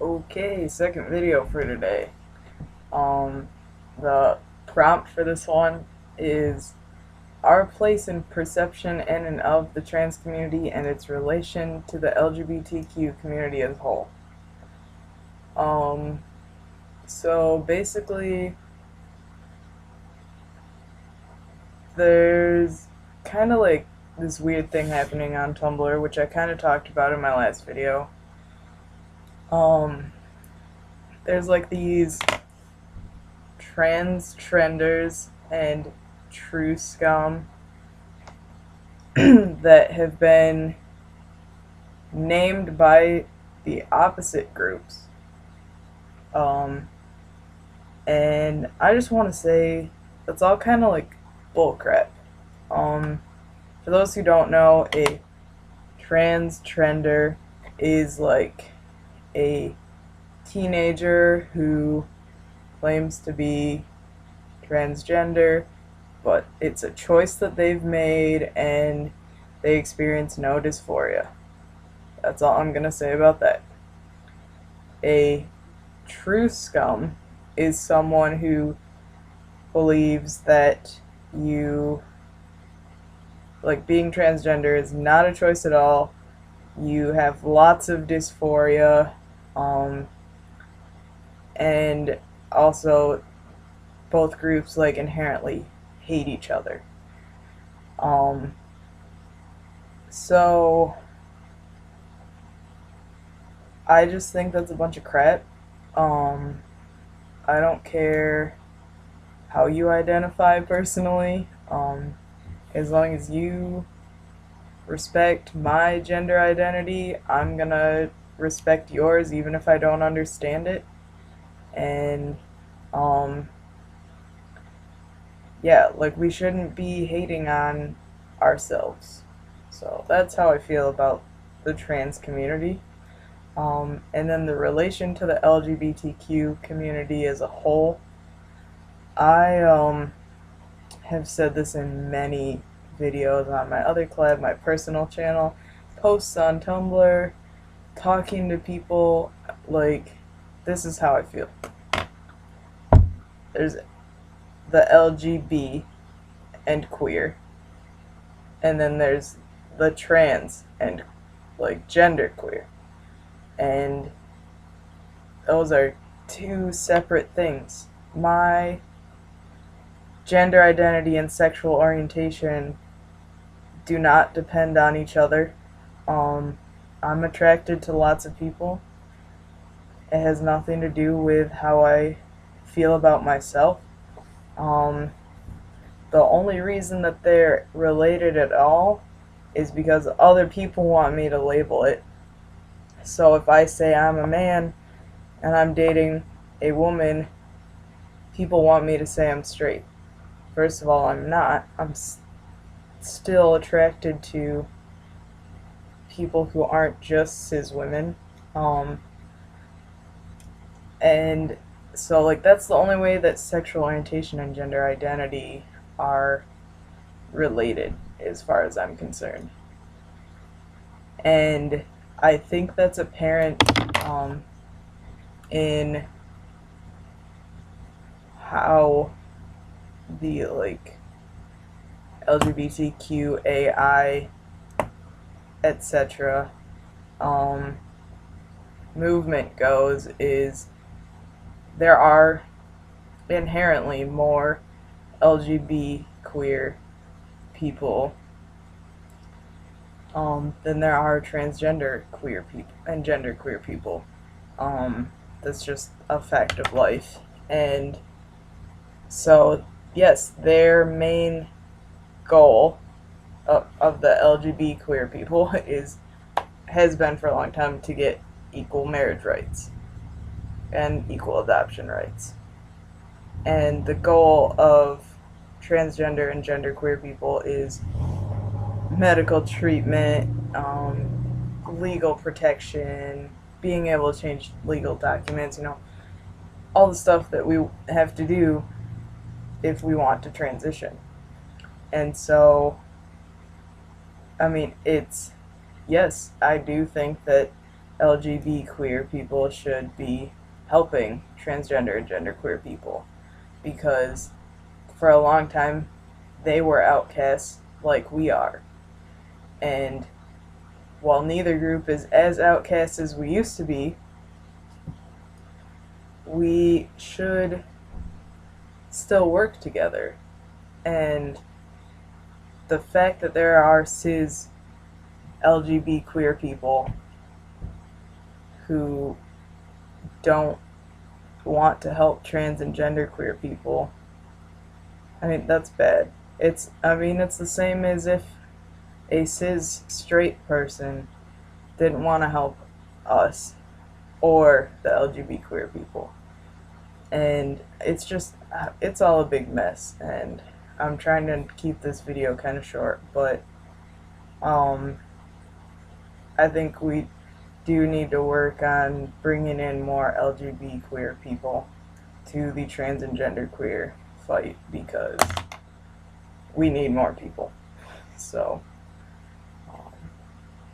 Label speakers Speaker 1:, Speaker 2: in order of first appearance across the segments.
Speaker 1: Okay, second video for today. The prompt for this one is our place in perception in and of the trans community and its relation to the LGBTQ community as a whole. Um, so basically, there's kind of like this weird thing happening on Tumblr, which I kind of talked about in my last video. There's like these trans trenders and true scum that have been named by the opposite groups. And I just want to say that's all kind of like bullcrap. For those who don't know, a trans trender is like a teenager who claims to be transgender, but it's a choice that they've made and they experience no dysphoria. That's all I'm gonna say about that. A true scum is someone who believes that being transgender is not a choice at all. You have lots of dysphoria, and also both groups inherently hate each other. So I just think that's a bunch of crap. I don't care how you identify personally, as long as you respect my gender identity, I'm gonna respect yours even if I don't understand it. And yeah, we shouldn't be hating on ourselves. So that's how I feel about the trans community. And then the relation to the LGBTQ community as a whole. I have said this in many videos on my other collab, my personal channel, posts on Tumblr, talking to people. This is how I feel. There's the LGB and queer, and then there's the trans and gender queer, and those are two separate things. My gender identity and sexual orientation do not depend on each other. I'm attracted to lots of people. It has nothing to do with how I feel about myself. The only reason that they're related at all is because other people want me to label it. So if I say I'm a man and I'm dating a woman, people want me to say I'm straight. First of all, I'm not. I'm still attracted to people who aren't just cis women. And so that's the only way that sexual orientation and gender identity are related as far as I'm concerned. And I think that's apparent in how the LGBTQAI etc. Movement goes, is there are inherently more LGBT queer people than there are transgender queer people and gender queer people. That's just a fact of life. And so yes, their main goal of the LGBT queer people has been for a long time to get equal marriage rights and equal adoption rights. And the goal of transgender and genderqueer people is medical treatment, legal protection, being able to change legal documents, all the stuff that we have to do if we want to transition. And so, yes, I do think that LGBT queer people should be helping transgender and genderqueer people, because for a long time they were outcasts like we are. And while neither group is as outcast as we used to be, we should still work together. And the fact that there are cis LGBT queer people who don't want to help trans and genderqueer people, I mean, that's bad. It's the same as if a cis straight person didn't want to help us or the LGBT queer people. And it's all a big mess. And I'm trying to keep this video kind of short, but I think we do need to work on bringing in more LGBT queer people to the trans and genderqueer fight, because we need more people. So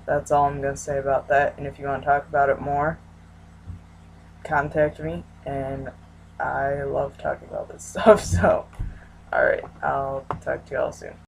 Speaker 1: that's all I'm going to say about that. And if you want to talk about it more, contact me. And I love talking about this stuff. So, alright, I'll talk to y'all soon.